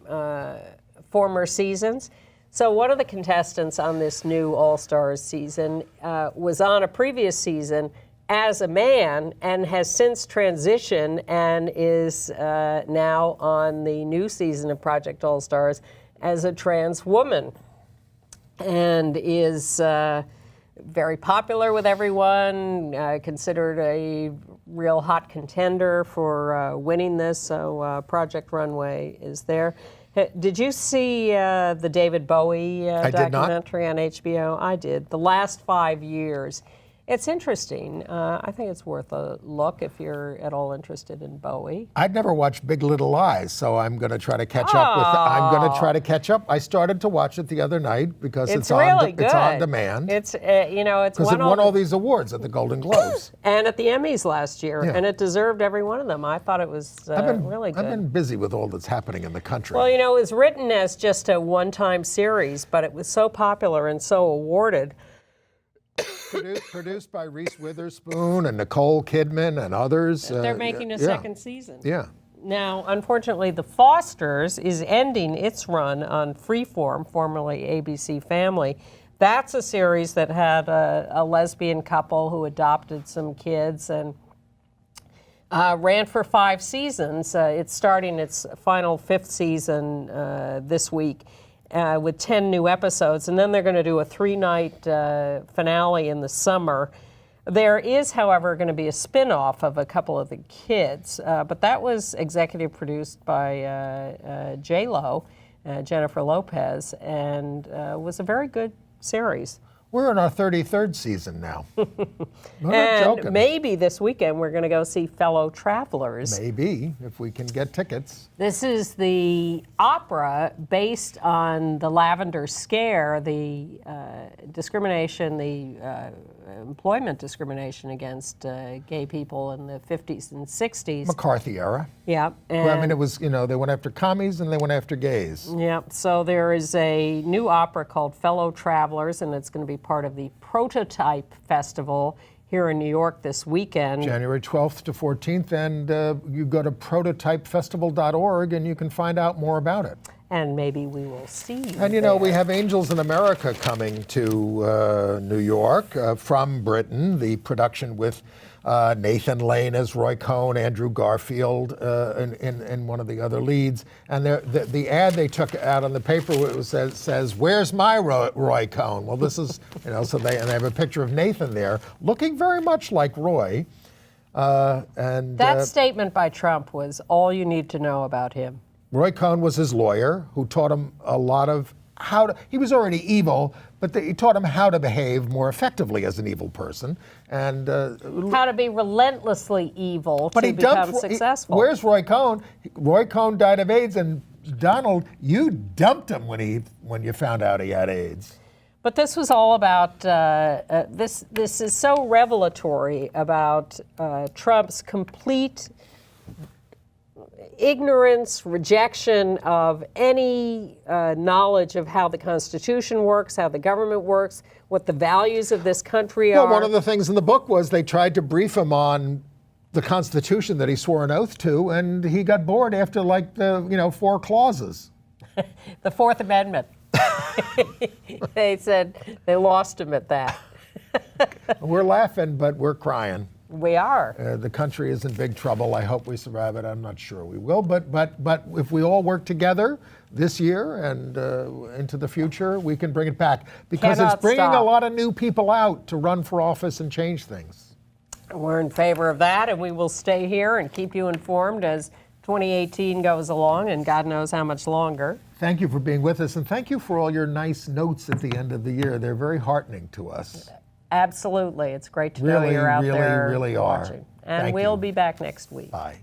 former seasons. So one of the contestants on this new All-Stars season was on a previous season as a man and has since transitioned and is now on the new season of Project All-Stars as a trans woman, and is very popular with everyone, considered a real hot contender for winning this. So Project Runway is there. Did you see the David Bowie documentary on HBO? I did. The last 5 years. It's interesting. I think it's worth a look if you're at all interested in Bowie.
I'd never watched Big Little Lies, so I'm going to try to catch up with. I'm going to try to catch up. I started to watch it the other night because
it's really good.
It's on demand.
It's it's
because it won all these awards at the Golden Globes
and at the Emmys last year, and it deserved every one of them. I thought it was really good.
I've been busy with all that's happening in the country.
Well, it was written as just a one-time series, but it was so popular and so awarded.
Produced by Reese Witherspoon and Nicole Kidman and others.
They're making a second season.
Yeah.
Now, unfortunately, The Fosters is ending its run on Freeform, formerly ABC Family. That's a series that had a lesbian couple who adopted some kids and ran for 5 seasons. It's starting its final 5th season this week. With 10 new episodes, and then they're going to do a 3-night finale in the summer. There is, however, going to be a spin-off of a couple of the kids, but that was executive produced by J-Lo, Jennifer Lopez, and was a very good series.
We're in our 33rd season now.
And maybe this weekend we're going to go see Fellow Travelers.
Maybe, if we can get tickets.
This is the opera based on the Lavender Scare, the discrimination, the employment discrimination against gay people in the 50s and 60s.
McCarthy era.
Yeah.
Well, I mean, it was, they went after commies and they went after gays.
Yeah. So there is a new opera called Fellow Travelers, and it's going to be part of the Prototype Festival here in New York this weekend.
January 12th to 14th, and you go to prototypefestival.org and you can find out more about it.
And maybe we will see you
And
there.
we have Angels in America coming to New York from Britain, the production with Nathan Lane as Roy Cohn, Andrew Garfield in one of the other leads. And the ad they took out on the paper says, "Where's my Roy Cohn?" Well, this is, so they have a picture of Nathan there, looking very much like Roy.
That statement by Trump was all you need to know about him.
Roy Cohn was his lawyer, who taught him a lot of he was already evil, but he taught him how to behave more effectively as an evil person. And
how to be relentlessly evil to become successful.
Where's Roy Cohn? Roy Cohn died of AIDS, and Donald, you dumped him when you found out he had AIDS.
But this was all about, this is so revelatory about Trump's complete ignorance, rejection of any knowledge of how the Constitution works, how the government works, what the values of this country are.
Well, one of the things in the book was they tried to brief him on the Constitution that he swore an oath to, and he got bored after the 4 clauses.
The Fourth Amendment. They said they lost him at that.
We're laughing, but we're crying.
We are.
The country is in big trouble. I hope we survive it. I'm not sure we will, but if we all work together this year and into the future, we can bring it back, because it's bringing a lot of new people out to run for office and change things.
We're in favor of that, and we will stay here and keep you informed as 2018 goes along, and God knows how much longer.
Thank you for being with us, and thank you for all your nice notes at the end of the year. They're very heartening to us.
Absolutely. It's great to know you're out there
really
watching. And we'll be back next week.
Bye.